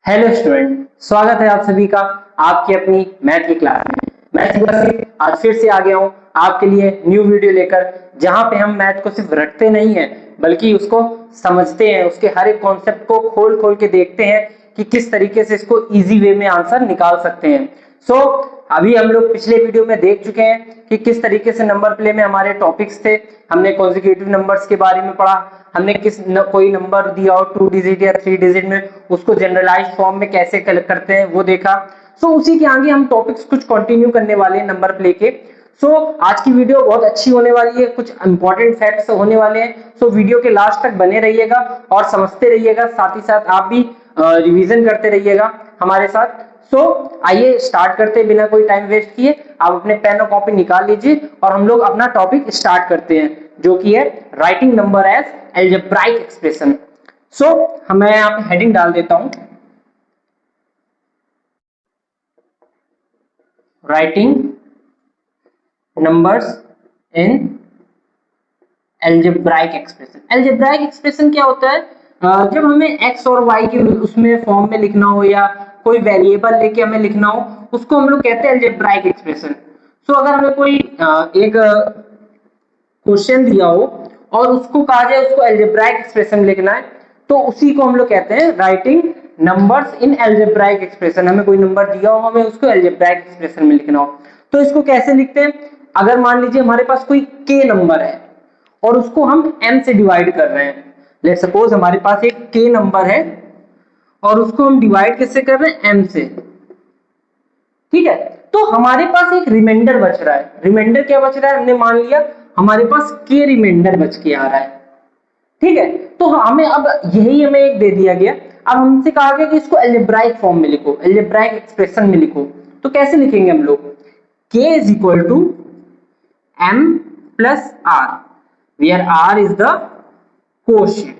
Hello student, स्वागत है आप सभी का आपकी अपनी मैथ की क्लास में। मैं शिवराज आज फिर से आ गया हूँ आपके लिए न्यू वीडियो लेकर, जहाँ पे हम मैथ को सिर्फ रटते नहीं हैं बल्कि उसको समझते हैं, उसके हर एक कॉन्सेप्ट को खोल खोल के देखते हैं कि किस तरीके से इसको इजी वे में आंसर निकाल सकते हैं। सो अभी हम लोग पिछले वीडियो में देख चुके हैं कि किस तरीके से नंबर प्ले में हमारे टॉपिक्स थे। हमने कॉन्जिक्यूटिव नंबर्स के बारे में पढ़ा, हमने कोई नंबर दिया हो 2 डिजिट या 3 डिजिट में उसको जनरलाइज फॉर्म में कैसे करते हैं वो देखा। सो उसी के आगे हम टॉपिक्स कुछ कंटिन्यू करने वाले हैं नंबर प्ले के। सो आज की वीडियो बहुत अच्छी होने वाली है, कुछ इंपॉर्टेंट फैक्ट्स होने वाले हैं। सो वीडियो के लास्ट तक बने रहिएगा और समझते रहिएगा, साथ ही साथ आप भी रिवीजन करते रहिएगा हमारे साथ। सो आइए स्टार्ट करते हैं बिना कोई टाइम वेस्ट किए। आप अपने पेन और कॉपी निकाल लीजिए और हम लोग अपना टॉपिक स्टार्ट करते हैं, जो कि है writing number as algebraic expression. So मैं यहाँ पे हेडिंग डाल देता हूं, writing numbers in algebraic expression. Algebraic expression क्या होता है? जब हमें x और y की उसमें फॉर्म में लिखना हो या कोई वेरिएबल लेके हमें लिखना हो, उसको हम लोग कहते हैं अलजेब्राइक एक्सप्रेशन। सो अगर हमें कोई एक क्वेश्चन दिया हो और उसको कहा जाए उसको अलजेब्राइक एक्सप्रेशन लिखना है, तो उसी को हम लोग कहते हैं writing numbers in algebraic expression. हमें कोई नंबर दिया हो, हमें उसको अलजेब्राइक एक्सप्रेशन में लिखना हो, तो इसको कैसे लिखते हैं? अगर मान लीजिए हमारे पास कोई k नंबर है और उसको हम m से डिवाइड कर रहे हैं। लेट सपोज हमारे पास एक k नंबर है और उसको हम डिवाइड किससे कर रहे हैं? m से। ठीक है, तो हमारे पास एक रिमाइंडर बच रहा है। रिमाइंडर क्या बच रहा है? हमने मान लिया हमारे पास k रिमाइंडर बच के आ रहा है। ठीक है, तो हमें अब यही हमें एक दे दिया गया। अब हमसे कहा गया कि इसको अलजेब्राइक फॉर्म में लिखो, अलजेब्राइक एक्सप्रेशन में लिखो। तो कैसे लिखेंगे हम लोग? k is equal to m plus r, where r is the quotient.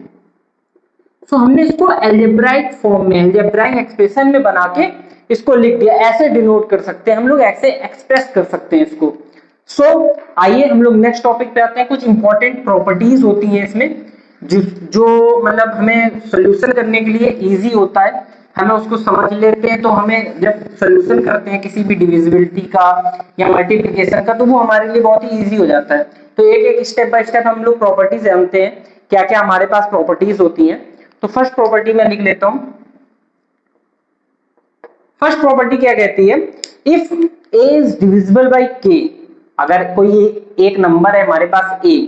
So हमने इसको अलजेब्राइक फॉर्म में, अलजेब्राइक एक्सप्रेशन में बना के इसको लिख दिया। ऐसे डिनोट कर सकते हैं हम लोग, ऐसे एक्सप्रेस कर सकते हैं इसको। सो आइए हम लोग नेक्स्ट टॉपिक पे आते हैं। कुछ इंपॉर्टेंट प्रॉपर्टीज होती हैं इसमें जो मतलब हमें सोल्यूशन करने के लिए इजी होता है, हमें उसको समझ लेते हैं। तो हमें जब सोल्यूशन करते हैं किसी भी डिविजिबिलिटी का या मल्टीप्लिकेशन का, तो वो हमारे लिए बहुत ही इजी हो जाता है। तो एक एक स्टेप बाय स्टेप हम लोग प्रॉपर्टीज जानते हैं, क्या क्या हमारे पास प्रॉपर्टीज होती हैं। तो फर्स्ट प्रॉपर्टी मैं लिख लेता हूं। फर्स्ट प्रॉपर्टी क्या कहती है? If a is divisible by k, अगर कोई एक नंबर है हमारे पास a,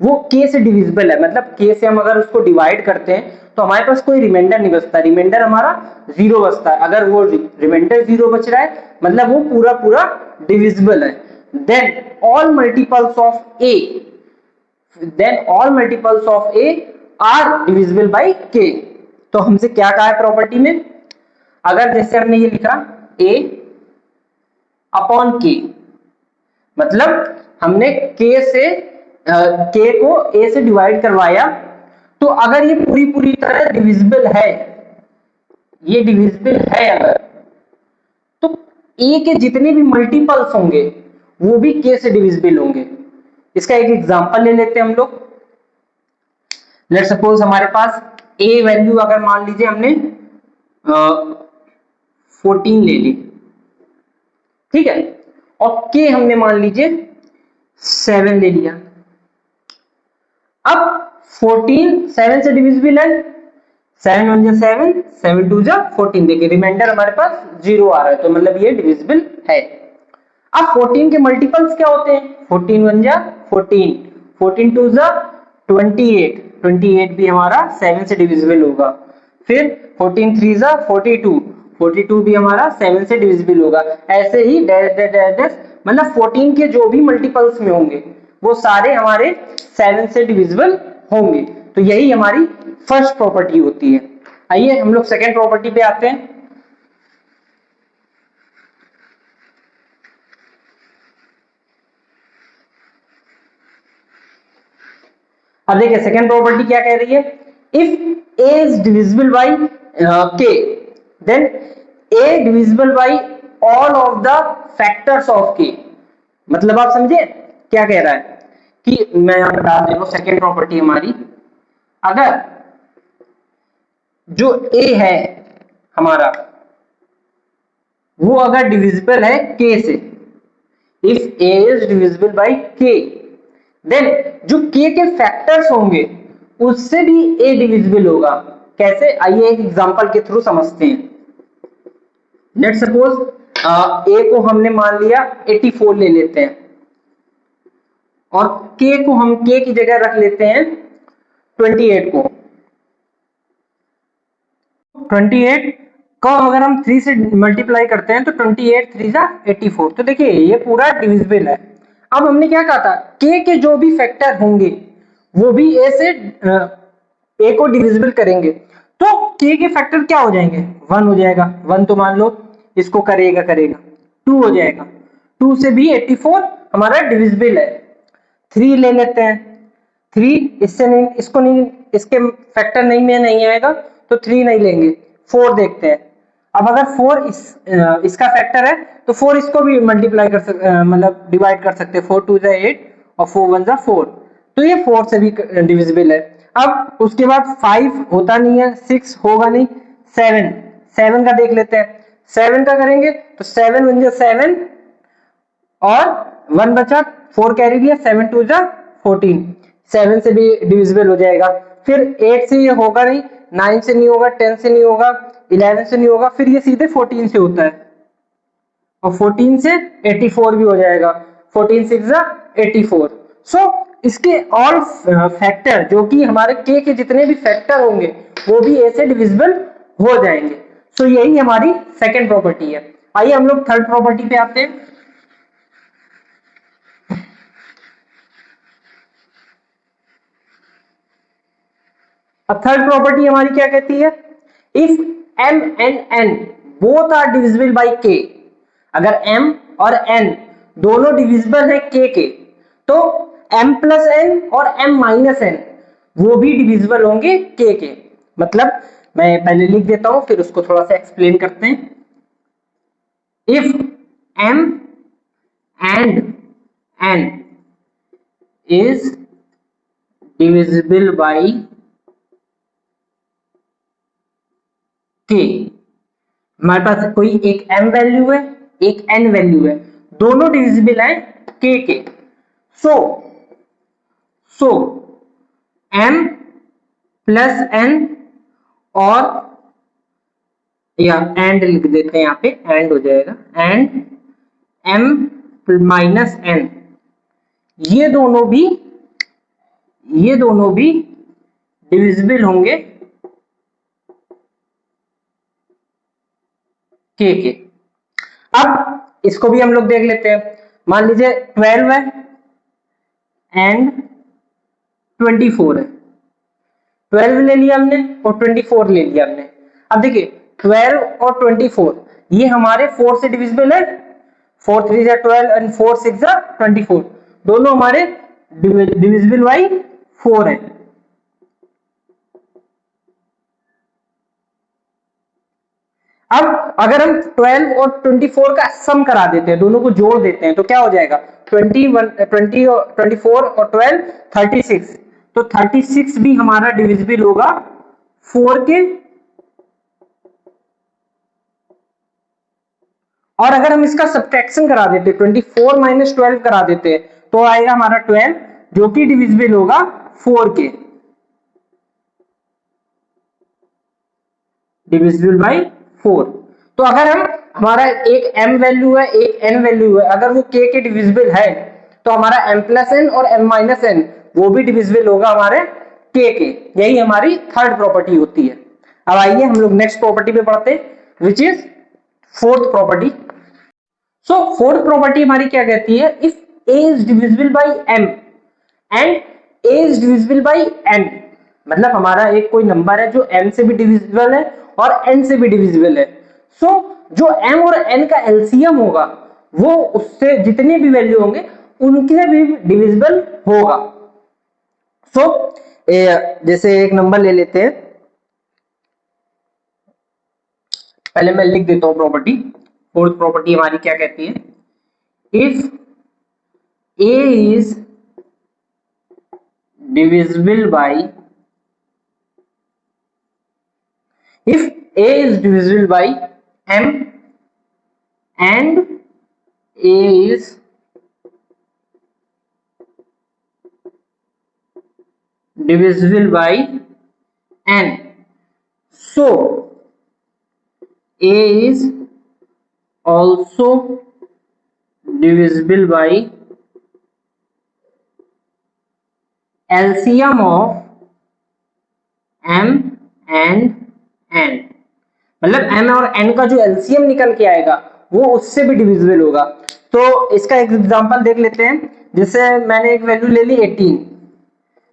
वो k से डिविजिबल है, मतलब k से हम अगर उसको डिवाइड करते हैं तो हमारे पास कोई रिमाइंडर नहीं बचता, रिमाइंडर हमारा जीरो बचता है। अगर वो रिमाइंडर जीरो बच रहा है मतलब वो पूरा पूरा डिविजिबल है। Then all multiples of a, are divisible by k। तो हमसे क्या कहा है प्रॉपर्टी में? अगर जैसे हमने ये लिखा a अपॉन k, मतलब हमने k से k को a से डिवाइड करवाया, तो अगर ये पूरी पूरी तरह डिविजिबल है, ये डिविजिबल है अगर, तो a के जितने भी मल्टीपल्स होंगे वो भी k से डिविजिबल होंगे। इसका एक एग्जांपल ले लेते हैं हम लोग। लेट सपोज हमारे पास a वैल्यू अगर मान लीजिए हमने 14 ले ली, ठीक है, और k हमने मान लीजिए 7 ले लिया। अब 14 7 से डिविजिबल है, 7 1 जा 7, 7 2 जा 14। देखिए रिमाइंडर हमारे पास जीरो आ रहा है, तो मतलब ये डिविजिबल है। अब 14 के मल्टीपल्स क्या होते हैं? 14 1 जा 14, 14 2 जा 28, 28 भी हमारा 7 से डिविजिबल होगा। फिर 14 3 जा 42, 42 भी हमारा 7 से डिविजिबल होगा। ऐसे ही डैश डैश डैश डैश, मतलब 14 के जो भी मल्टीपल्स में होंगे वो सारे हमारे 7 से डिविजिबल होंगे। तो यही हमारी फर्स्ट प्रॉपर्टी होती है। आइए हम लोग सेकेंड प्रॉपर्टी पे आते हैं। अब देखिए सेकेंड प्रॉपर्टी क्या कह रही है? If a is divisible by k, then a divisible by all of the factors of k। मतलब आप समझे क्या कह रहा है? कि मैं यहां बता दे रहा हूं सेकेंड प्रॉपर्टी हमारी, अगर जो a है हमारा वो अगर डिविजिबल है k से, if a is divisible by k, then जो k के फैक्टर्स होंगे उससे भी a डिविजिबल होगा। कैसे, आइए एक एग्जांपल के थ्रू समझते हैं। लेट्स सपोज a को हमने मान लिया 84 ले लेते हैं, और k को हम k की जगह रख लेते हैं 28 को। 28 को अगर हम 3 से मल्टीप्लाई करते हैं तो 28 3 जा 84। तो देखिए ये पूरा डिविजिबल है। अब हमने क्या कहा था, k के जो भी फैक्टर होंगे वो भी a से a को डिविजिबल करेंगे, तो k के फैक्टर क्या हो जाएंगे, 1 हो जाएगा। 1 तो मान लो इसको करेगा 2 हो जाएगा। 2 से भी 84 हमारा डिविजिबल है। 3 ले लेते हैं, 3 इससे नहीं, इसको नहीं, इसके फैक्टर नहीं आएगा तो 3 नहीं लेंगे। 4 देखते हैं, अब अगर 4 इसका फैक्टर है तो 4 इसको भी मल्टीप्लाई कर सकते, मतलब डिवाइड कर सकते हैं। 4 2 जा 8 और 4 1 जा 4, तो ये 4 से भी डिविजिबल है। अब उसके बाद 5 होता नहीं है, 6 होगा नहीं, 7 का देख लेते हैं। 7 का करेंगे तो 7 1 जा 7 और 1 बचा, 4 कैरी लिया, 7 2 जा 14, 7 से भी डिविजिबल हो जाएगा। फिर 8 से ये होगा नहीं, 9 से नहीं होगा, 10 से नहीं होगा, 11 से नहीं होगा, फिर ये सीधे 14 से होता है, और 14 से 84 भी हो जाएगा। 14 6 जा 84। सो इसके ऑल फैक्टर जो कि हमारे k के जितने भी फैक्टर होंगे वो भी a से डिविजिबल हो जाएंगे। सो यही हमारी सेकंड प्रॉपर्टी है। आइए हम लोग थर्ड प्रॉपर्टी पे आते हैं। अब थर्ड प्रॉपर्टी हमारी क्या कहती है, if m and n both are divisible by k, अगर m और n दोनों डिविजिबल है k के, तो m प्लस n और m माइनस n वो भी डिविजिबल होंगे k के। मतलब मैं पहले लिख देता हूं फिर उसको थोड़ा सा एक्सप्लेन करते हैं। If m and n is divisible by k, हमारे पास कोई एक m वैल्यू है एक n वैल्यू है, दोनों डिविजिबल है k के। सो m प्लस n और या एंड लिख देते हैं, यहाँ पे एंड हो जाएगा, एंड m माइनस n, ये दोनों भी डिविजिबल होंगे k के। अब इसको भी हम लोग देख लेते हैं। मान लीजिए 12 है एंड 24 है, 12 ले लिया हमने और 24 ले लिया हमने। अब देखिए 12 और 24 ये हमारे 4 से डिविजिबल है, 4 3 जा 12 एंड 4 6 जा 24, दोनों हमारे डिविजिबल बाई 4 है। अब अगर हम 12 और 24 का सम करा देते हैं, दोनों को जोड़ देते हैं, तो क्या हो जाएगा, 24 और 12 36, तो 36 भी हमारा डिविजिबल होगा 4 के। और अगर हम इसका सब्ट्रैक्शन करा देते, 24 माइनस 12 करा देते, तो आएगा हमारा 12 जो कि डिविजिबल होगा 4 के, डिविजिबल बाई 4। तो अगर हम हमारा एक m वैल्यू है एक n वैल्यू है, अगर वो k के डिविजिबल है तो हमारा m प्लस n और m माइनस n वो भी डिविजिबल होगा हमारे k के। यही हमारी थर्ड प्रॉपर्टी होती है। अब आइए हम लोग नेक्स्ट प्रॉपर्टी पे पढ़ते हैं, which is fourth property. So fourth property हमारी क्या कहती है, if a is divisible by m and a is divisible by n, मतलब हमारा एक कोई नंबर है जो m से भी डिविजिबल है और n से भी डिविजिबल है। सो जो m और n का एलसीएम होगा वो उससे जितने भी वैल्यू होंगे उनके भी डिविजिबल होगा। सो जैसे एक नंबर ले लेते हैं, पहले मैं लिख देता हूं प्रॉपर्टी। फोर्थ प्रॉपर्टी हमारी क्या कहती है, if a is divisible by, if A is divisible by M and A is divisible by N. So A is also divisible by LCM of M and N. मतलब M और N का जो LCM निकल के आएगा वो उससे भी डिविजिबल होगा। तो इसका एक एग्जांपल देख लेते हैं। जैसे मैंने एक वैल्यू ले ली 18,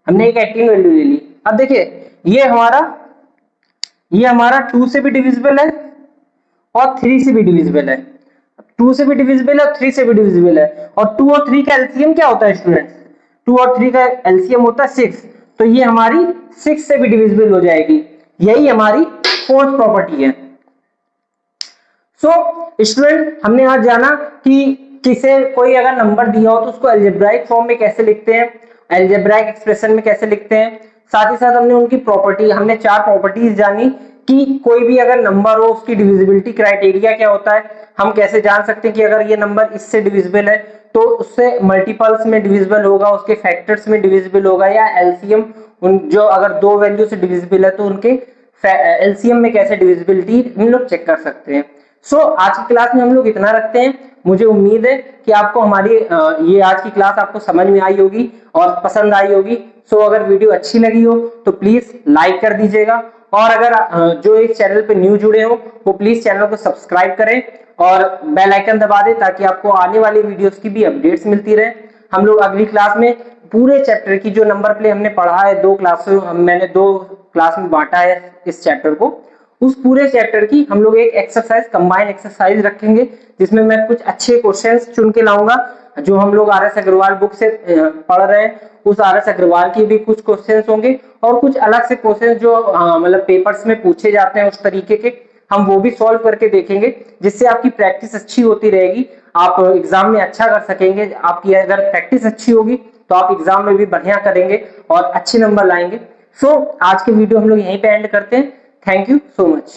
हमने एक 18 वैल्यू ले ली। अब देखिए ये हमारा 2 से भी डिविजिबल है और 3 से भी डिविजिबल है। 2 से भी डिविजिबल है और 3 से भी डिविजिबल है। और 2 और 3 का एलसीएम क्या होता है स्टूडेंट्स? 2 और 3 का एलसीएम होता है 6। तो ये हमारी 6 से भी डिविजिबल हो जाएगी। यही हमारी फोर्थ प्रॉपर्टी है। सो स्टूडेंट हमने आज जाना कि किसे कोई अगर नंबर दिया हो तो उसको अलजेब्राइक फॉर्म में कैसे लिखते हैं, अलजेब्राइक एक्सप्रेशन में कैसे लिखते हैं। साथ ही साथ हमने उनकी प्रॉपर्टी, हमने 4 प्रॉपर्टीज जानी कि कोई भी अगर नंबर हो उसकी डिविजिबिलिटी क्राइटेरिया क्या होता है, हम कैसे जान सकते हैं कि अगर ये नंबर इससे डिविजिबल है तो उससे मल्टीपल्स में डिविजिबल होगा, उसके फैक्टर्स में डिविजिबल होगा, या एलसीएम उन जो अगर 2 वैल्यू से डिविजिबल है तो उनके एलसीएम में कैसे डिविजिबिलिटी हम लोग चेक कर सकते हैं। सो आज की क्लास में हम लोग इतना रखते हैं। मुझे उम्मीद है कि आपको हमारी ये आज की क्लास आपको समझ में आई होगी और पसंद आई होगी। सो अगर वीडियो अच्छी लगी हो तो प्लीज लाइक कर दीजिएगा, और अगर जो इस चैनल पे न्यू जुड़े हो वो प्लीज चैनल को सब्सक्राइब करें और बेल आइकन दबा दें ताकि आपको आने वाली वीडियोस की भी अपडेट्स मिलती रहे। हम लोग अगली क्लास में पूरे चैप्टर की जो नंबर प्ले हमने पढ़ा है, 2 क्लास मैंने 2 क्लास में बांटा है इस चैप्टर को, उस पूरे चैप्टर की हम लोग एक एक्सरसाइज, कंबाइन एक्सरसाइज रखेंगे जिसमें मैं कुछ अच्छे क्वेश्चंस चुन के लाऊंगा जो हम लोग आर एस अग्रवाल बुक से पढ़ रहे हैं। उस आर एस अग्रवाल की भी कुछ क्वेश्चंस होंगे और कुछ अलग से क्वेश्चंस जो मतलब पेपर्स में पूछे जाते हैं उस तरीके के, हम वो भी सॉल्व करके देखेंगे जिससे आपकी प्रैक्टिस अच्छी होती रहेगी, आप एग्जाम में अच्छा कर सकेंगे। आपकी अगर प्रैक्टिस अच्छी होगी तो आप एग्जाम में भी बढ़िया करेंगे और अच्छे नंबर लाएंगे। सो आज के वीडियो हम लोग यहीं पे एंड करते हैं। Thank you so much.